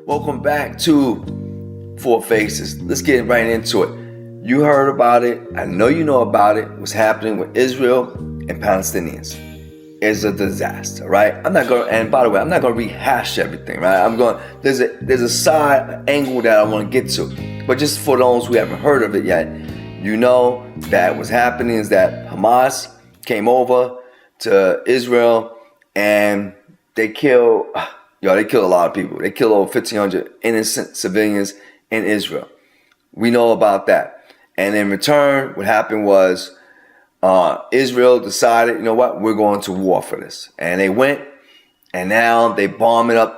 Welcome back to Four Faces. Let's get right into it. You heard about it. I know you know about it. What's happening with Israel and Palestinians is a disaster, right? I'm not going to, and by the way, I'm not going to rehash everything, right? There's a side angle that I want to get to. But just for those who haven't heard of it yet, you know that what's happening is that Hamas came over to Israel and they killed a lot of people. They killed over 1,500 innocent civilians in Israel. We know about that. And in return, what happened was Israel decided, you know what, we're going to war for this. And they went, and now they bombing up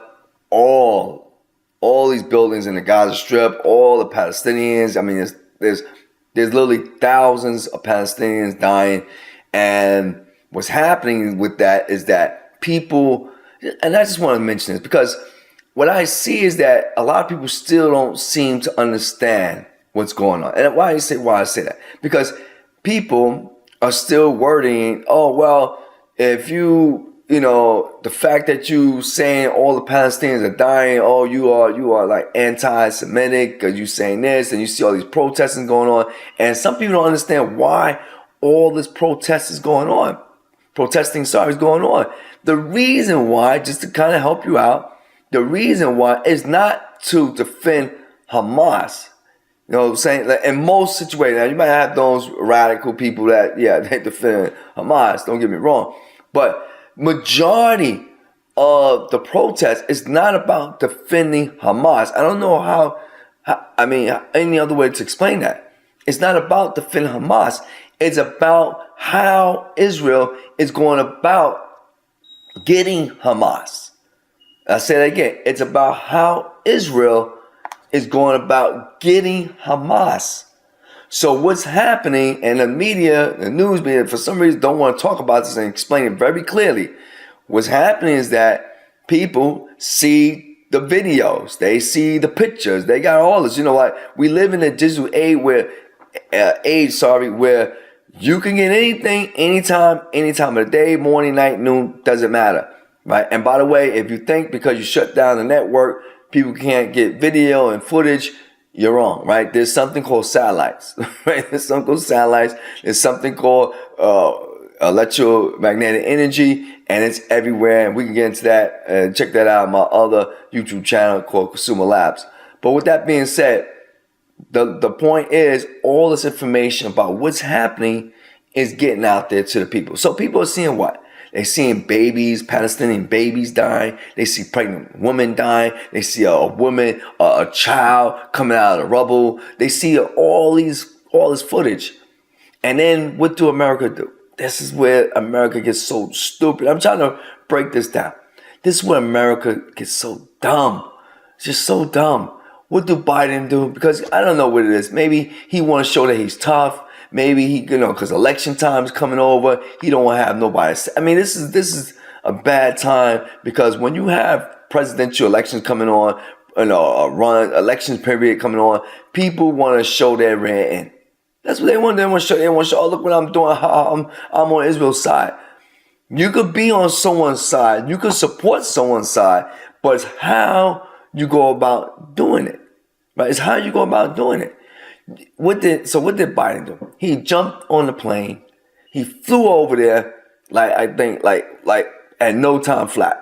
all these buildings in the Gaza Strip, all the Palestinians. I mean, there's literally thousands of Palestinians dying. And what's happening with that is that people, and I just want to mention this because what I see is that a lot of people still don't seem to understand what's going on. And why I say that? Because people are still wording, oh, well, if the fact that you saying all the Palestinians are dying, oh, you are like anti-Semitic because you saying this, and you see all these protesting going on. And some people don't understand why all this protesting is going on. The reason why, just to kind of help you out, the reason why is not to defend Hamas. You know what I'm saying? Like in most situations, now you might have those radical people that, they defend Hamas, don't get me wrong. But majority of the protest is not about defending Hamas. I don't know any other way to explain that. It's not about defending Hamas. It's about how Israel is going about getting Hamas. I say that again. It's about how Israel is going about getting Hamas. So what's happening, and the media, the news media, for some reason don't want to talk about this and explain it very clearly. What's happening is that people see the videos, they see the pictures, they got all this. You know what? We live in a digital age where you can get anything, anytime of the day, morning, night, noon, doesn't matter, right? And by the way, if you think because you shut down the network, people can't get video and footage, you're wrong, right? There's something called satellites, right? There's something called electromagnetic energy, and it's everywhere. And we can get into that and check that out on my other YouTube channel called Consumer Labs. But with that being said, the point is all this information about what's happening is getting out there to the people. So people are seeing what? They're seeing babies, Palestinian babies dying. They see pregnant women dying. They see a woman, a child coming out of the rubble. They see all this footage. And then what do America do? This is where America gets so stupid. I'm trying to break this down. This is where America gets so dumb. It's just so dumb. What do Biden do? Because I don't know what it is. Maybe he want to show that he's tough. Maybe he, because election time is coming over. He don't want to have nobody. I mean, this is a bad time because when you have presidential elections coming on, election period coming on, people want to show their rear end. That's what they want. They want to show. Oh, look what I'm doing. I'm on Israel's side. You could be on someone's side. You could support someone's side, but it's how you go about doing it, right? It's how you go about doing it. What did Biden do? He jumped on the plane. He flew over there, like at no time flat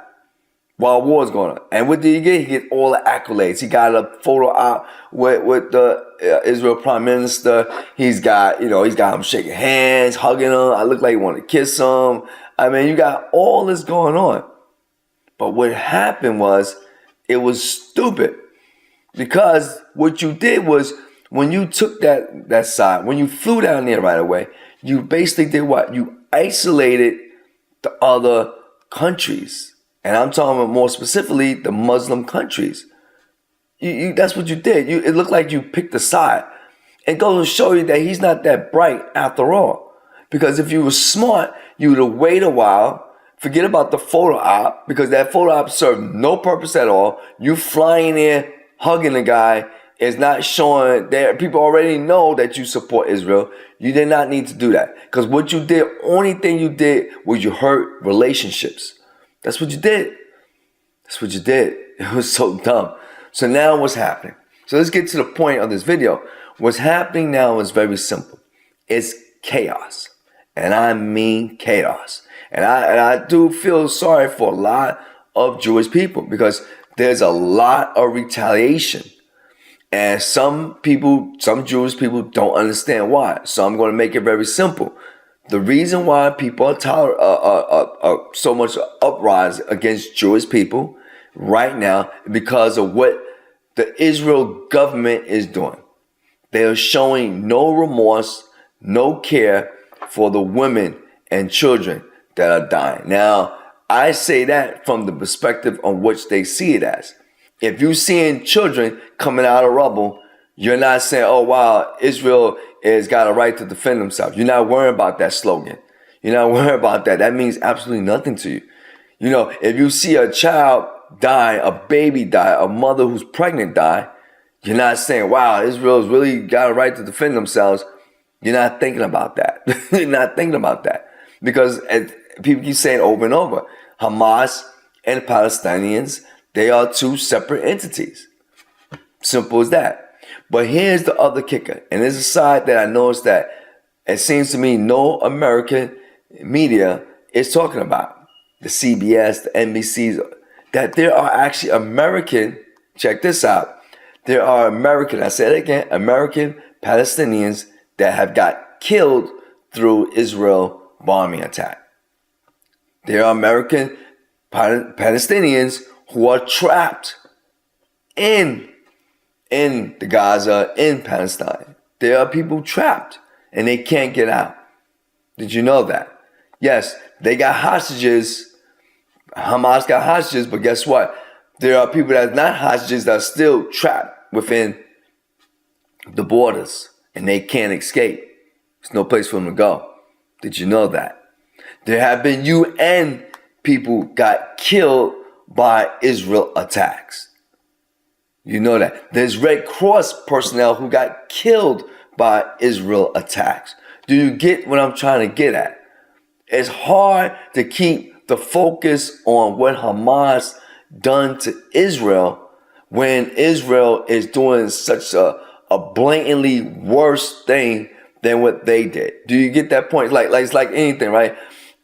while war was going on. And what did he get? He get all the accolades. He got a photo op with the Israel Prime Minister. He's got him shaking hands, hugging him. I look like he wanted to kiss him. I mean, you got all this going on. But what happened was, it was stupid. Because what you did was, when you took that side, when you flew down there right away, you basically did what? You isolated the other countries. And I'm talking about more specifically the Muslim countries. That's what you did. It looked like you picked a side. It goes to show you that he's not that bright after all. Because if you were smart, you would have waited a while, forget about the photo op, because that photo op served no purpose at all. You flying there, hugging the guy, is not showing that people already know that you support Israel. You did not need to do that. Because what you did, only thing you did was you hurt relationships. That's what you did. That's what you did. It was so dumb. So now what's happening? So let's get to the point of this video. What's happening now is very simple. It's chaos. And I mean chaos. And I do feel sorry for a lot of Jewish people because there's a lot of retaliation. And some Jewish people don't understand why. So I'm going to make it very simple. The reason why people are so much uprising against Jewish people right now is because of what the Israel government is doing. They are showing no remorse, no care for the women and children that are dying. Now, I say that from the perspective on which they see it as. If you're seeing children coming out of rubble, you're not saying, oh, wow, Israel has got a right to defend themselves. You're not worrying about that slogan. You're not worrying about that. That means absolutely nothing to you. You know, if you see a child die, a baby die, a mother who's pregnant die, you're not saying, wow, Israel's really got a right to defend themselves. You're not thinking about that. You're not thinking about that. Because people keep saying over and over, Hamas and Palestinians, they are two separate entities. Simple as that. But here's the other kicker. And there's a side that I noticed that it seems to me no American media is talking about. The CBS, the NBCs, that there are actually American, check this out, there are American, I said it again, American Palestinians that have got killed through Israel bombing attack. There are American Palestinians who are trapped in the Gaza, in Palestine. There are people trapped and they can't get out. Did you know that? Yes, they got hostages. Hamas got hostages, but guess what? There are people that are not hostages that are still trapped within the borders and they can't escape. There's no place for them to go. Did you know that? There have been UN people got killed by Israel attacks. You know that. There's Red Cross personnel who got killed by Israel attacks. Do you get what I'm trying to get at? It's hard to keep the focus on what Hamas done to Israel when Israel is doing such a blatantly worse thing than what they did. Do you get that point? It's like anything, right?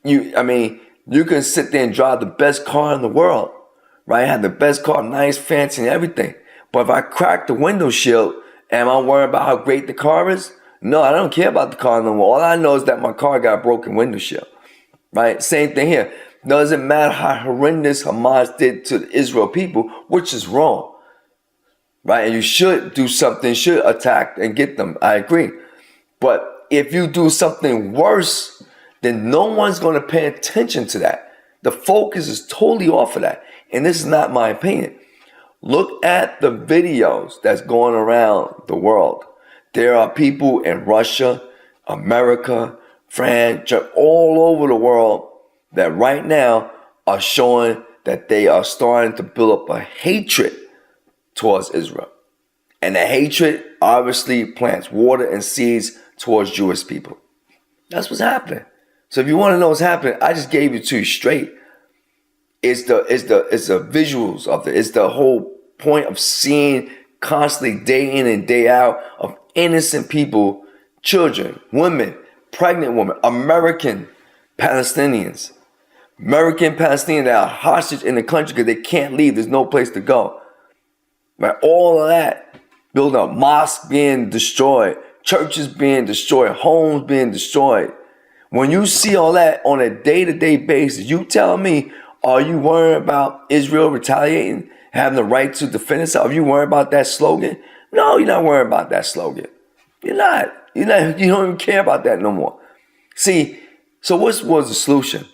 You can sit there and drive the best car in the world, right? Have the best car, nice, fancy, and everything. But if I crack the window shield, am I worried about how great the car is? No, I don't care about the car no more. All I know is that my car got a broken window shield, right? Same thing here. Doesn't matter how horrendous Hamas did to the Israel people, which is wrong, right? And you should do something, should attack and get them. I agree. But if you do something worse, then no one's going to pay attention to that. The focus is totally off of that. And this is not my opinion. Look at the videos that's going around the world. There are people in Russia, America, France, all over the world that right now are showing that they are starting to build up a hatred towards Israel. And the hatred obviously plants water and seeds towards Jewish people. That's what's happening. So if you want to know what's happening, I just gave it to you straight. It's the visuals of it. It's the whole point of seeing constantly day in and day out of innocent people, children, women, pregnant women, American Palestinians that are hostage in the country because they can't leave. There's no place to go. Right? All of that, building up, mosques being destroyed, churches being destroyed, homes being destroyed. When you see all that on a day-to-day basis, you tell me, are you worried about Israel retaliating, having the right to defend itself? Are you worried about that slogan? No, you're not worried about that slogan. You're not. You don't even care about that no more. See, so what was the solution?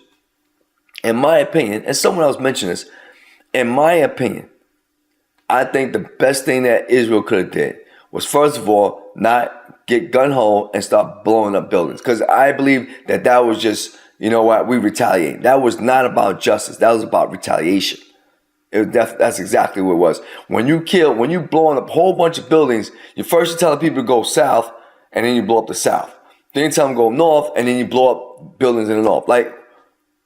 In my opinion, and someone else mentioned this, in my opinion, I think the best thing that Israel could have did was, first of all, not get gun-ho and start blowing up buildings. Because I believe that was just, you know what, we retaliate. That was not about justice. That was about retaliation. That's exactly what it was. When you blowing up a whole bunch of buildings, you first tell the people to go south, and then you blow up the south. Then you tell them to go north, and then you blow up buildings in the north. Like,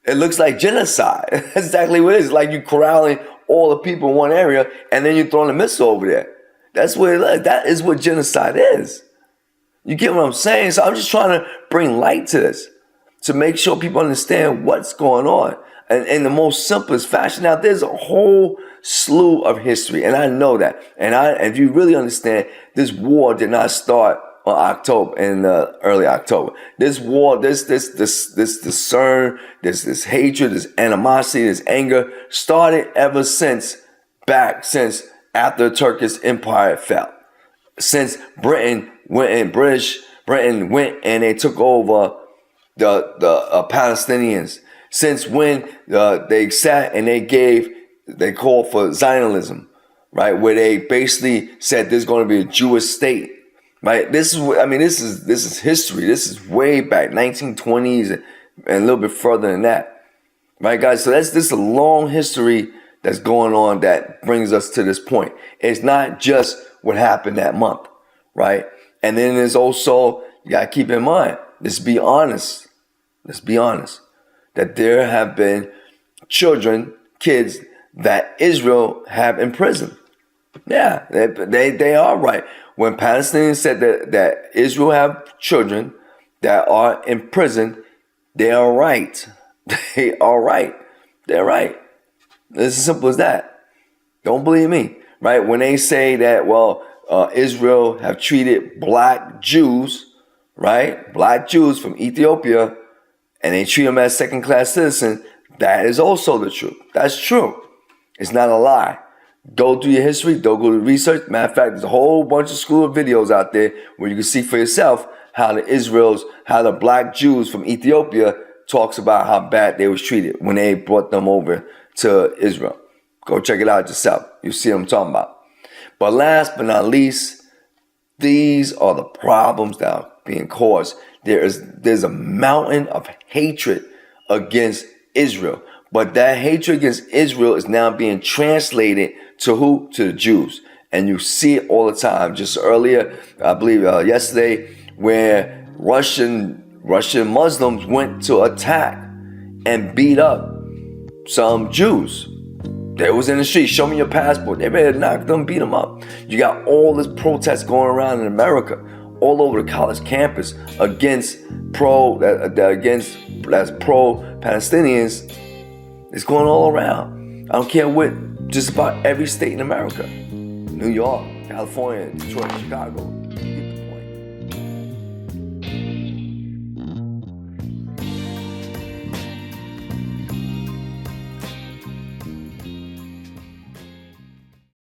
it looks like genocide. That's exactly what it is. It's like you corralling all the people in one area, and then you're throwing a missile over there. That's what it is. That is what genocide is. You get what I'm saying? So I'm just trying to bring light to this, to make sure people understand what's going on. And in the most simplest fashion. Now, there's a whole slew of history, and I know that. And if you really understand, this war did not start in early October. This war, this discern, this hatred, this animosity, this anger started ever since after the Turkish Empire fell. Since Britain went and they took over the Palestinians. Since when they sat and they called for Zionism, right? Where they basically said there's going to be a Jewish state, right? This is history. This is way back, 1920s and a little bit further than that, right, guys? So this is a long history that's going on that brings us to this point. It's not just what happened that month, right? And then there's also, you got to keep in mind, let's be honest, that there have been kids that Israel have imprisoned. Yeah, they are right. When Palestinians said that Israel have children that are in prison, they are right. They are right. They're right. It's as simple as that. Don't believe me, right? When they say that, Israel have treated black Jews, right? Black Jews from Ethiopia, and they treat them as second-class citizens, that is also the truth. That's true. It's not a lie. Go do your history. Go do research. Matter of fact, there's a whole bunch of school of videos out there where you can see for yourself how the black Jews from Ethiopia talks about how bad they was treated when they brought them over to Israel. Go check it out yourself. You'll see what I'm talking about. But last but not least, these are the problems that are being caused. There's a mountain of hatred against Israel. But that hatred against Israel is now being translated to who? To the Jews. And you see it all the time. Just earlier, I believe yesterday, where Russian Muslims went to attack and beat up some Jews. They was in the street. Show me your passport. They better knock them, beat them up. You got all this protest going around in America, all over the college campus against pro-Palestinians. It's going all around. I don't care what, just about every state in America. New York, California, Detroit, Chicago.